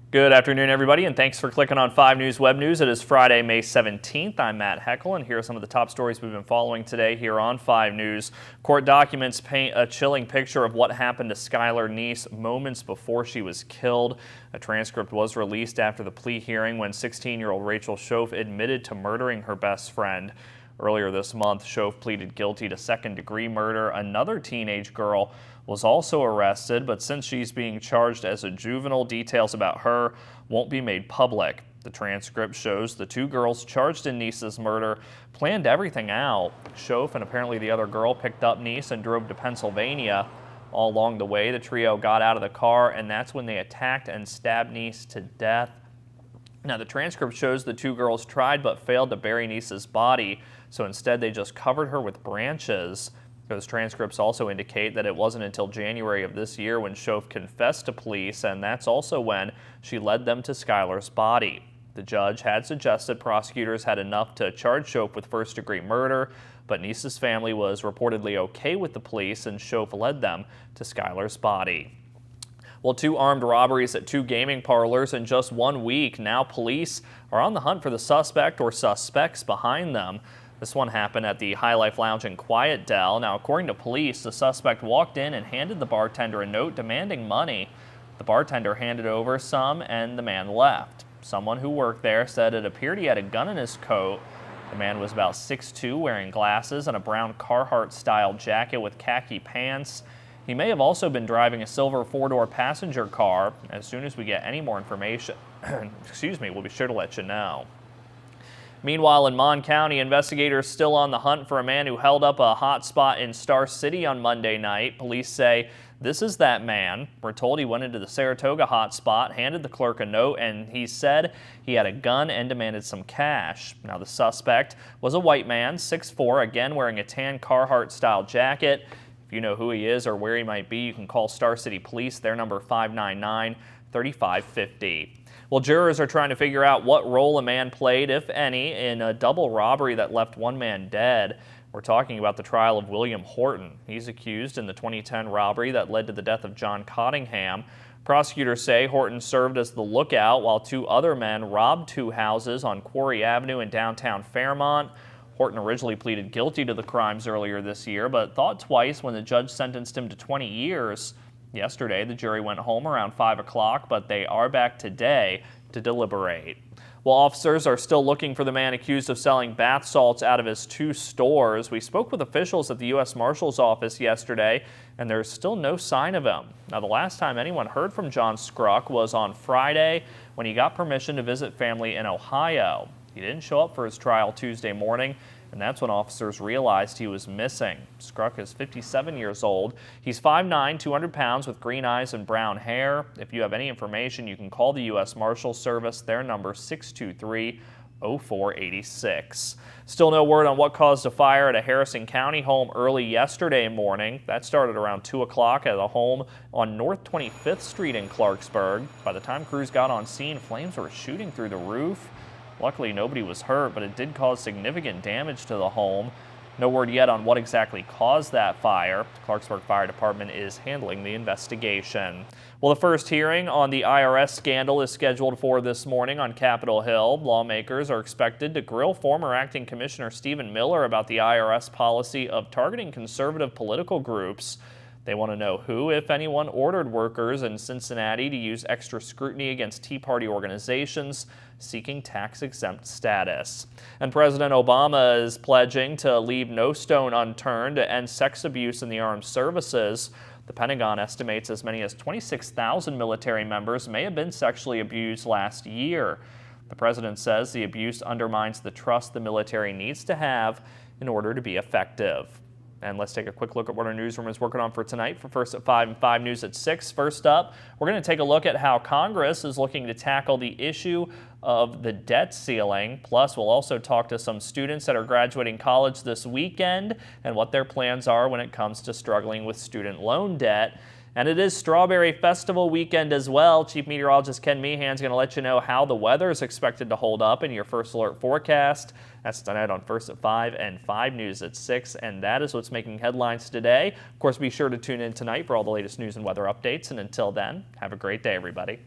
Good afternoon, everybody, and thanks for clicking on 5 News Web News. It is Friday, May 17th. I'm Matt Heckel, and here are some of the top stories we've been following today here on 5 News. Court documents paint a chilling picture of what happened to Skylar Neese moments before she was killed. A transcript was released after the plea hearing when 16-year-old Rachel Schoaf admitted to murdering her best friend. Earlier this month, Schoaf pleaded guilty to second-degree murder. Another teenage girl was also arrested, but since she's being charged as a juvenile, details about her won't be made public. The transcript shows the two girls charged in Neese's murder planned everything out. Schoaf and apparently the other girl picked up Neese and drove to Pennsylvania. All along the way, the trio got out of the car, and that's when they attacked and stabbed Neese to death. Now, the transcript shows the two girls tried but failed to bury Neese's body, so instead they just covered her with branches. Those transcripts also indicate that it wasn't until January of this year when Schoaf confessed to police, and that's also when she led them to Skylar's body. The judge had suggested prosecutors had enough to charge Schoaf with first-degree murder, but Neese's family was reportedly okay with the police, and Schoaf led them to Skylar's body. Well, 2 armed robberies at 2 gaming parlors in just 1 week. Now police are on the hunt for the suspect or suspects behind them. This one happened at the Highlife Lounge in Quietdale. Now, according to police, the suspect walked in and handed the bartender a note demanding money. The bartender handed over some and the man left. Someone who worked there said it appeared he had a gun in his coat. The man was about 6'2", wearing glasses and a brown Carhartt-style jacket with khaki pants. He may have also been driving a silver 4-door passenger car. As soon as we get any more information, we'll be sure to let you know. Meanwhile, in Mon County, investigators still on the hunt for a man who held up a hot spot in Star City on Monday night. Police say this is that man. We're told he went into the Saratoga hot spot, handed the clerk a note, and he said he had a gun and demanded some cash. Now, the suspect was a white man, 6'4", again wearing a tan Carhartt-style jacket. If you know who he is or where he might be, you can call Star City Police. Their number 599-3550. Well, jurors are trying to figure out what role a man played, if any, in a double robbery that left 1 man dead. We're talking about the trial of William Horton. He's accused in the 2010 robbery that led to the death of John Cottingham. Prosecutors say Horton served as the lookout while 2 other men robbed 2 houses on Quarry Avenue in downtown Fairmont. Horton originally pleaded guilty to the crimes earlier this year, but thought twice when the judge sentenced him to 20 years. Yesterday, the jury went home around 5 o'clock, but they are back today to deliberate. Well, officers are still looking for the man accused of selling bath salts out of his 2 stores. We spoke with officials at the U.S. Marshal's office yesterday, and there's still no sign of him. Now, the last time anyone heard from John Krouk was on Friday when he got permission to visit family in Ohio. He didn't show up for his trial Tuesday morning, and that's when officers realized he was missing. Krouk is 57 years old. He's 5'9", 200 pounds with green eyes and brown hair. If you have any information, you can call the U.S. Marshals Service. Their number 623-0486. Still no word on what caused a fire at a Harrison County home early yesterday morning. That started around 2 o'clock at a home on North 25th Street in Clarksburg. By the time crews got on scene, flames were shooting through the roof. Luckily, nobody was hurt, but it did cause significant damage to the home. No word yet on what exactly caused that fire. The Clarksburg Fire Department is handling the investigation. Well, the first hearing on the IRS scandal is scheduled for this morning on Capitol Hill. Lawmakers are expected to grill former Acting Commissioner Stephen Miller about the IRS policy of targeting conservative political groups. They want to know who, if anyone, ordered workers in Cincinnati to use extra scrutiny against Tea Party organizations seeking tax-exempt status. And President Obama is pledging to leave no stone unturned to end sex abuse in the armed services. The Pentagon estimates as many as 26,000 military members may have been sexually abused last year. The president says the abuse undermines the trust the military needs to have in order to be effective. And let's take a quick look at what our newsroom is working on for tonight for First at 5 and 5 News at 6. First up, we're going to take a look at how Congress is looking to tackle the issue of the debt ceiling. Plus, we'll also talk to some students that are graduating college this weekend and what their plans are when it comes to struggling with student loan debt. And it is Strawberry Festival weekend as well. Chief Meteorologist Ken Meehan's going to let you know how the weather is expected to hold up in your First Alert forecast. That's tonight on First at 5 and 5 News at 6. And that is what's making headlines today. Of course, be sure to tune in tonight for all the latest news and weather updates. And until then, have a great day, everybody.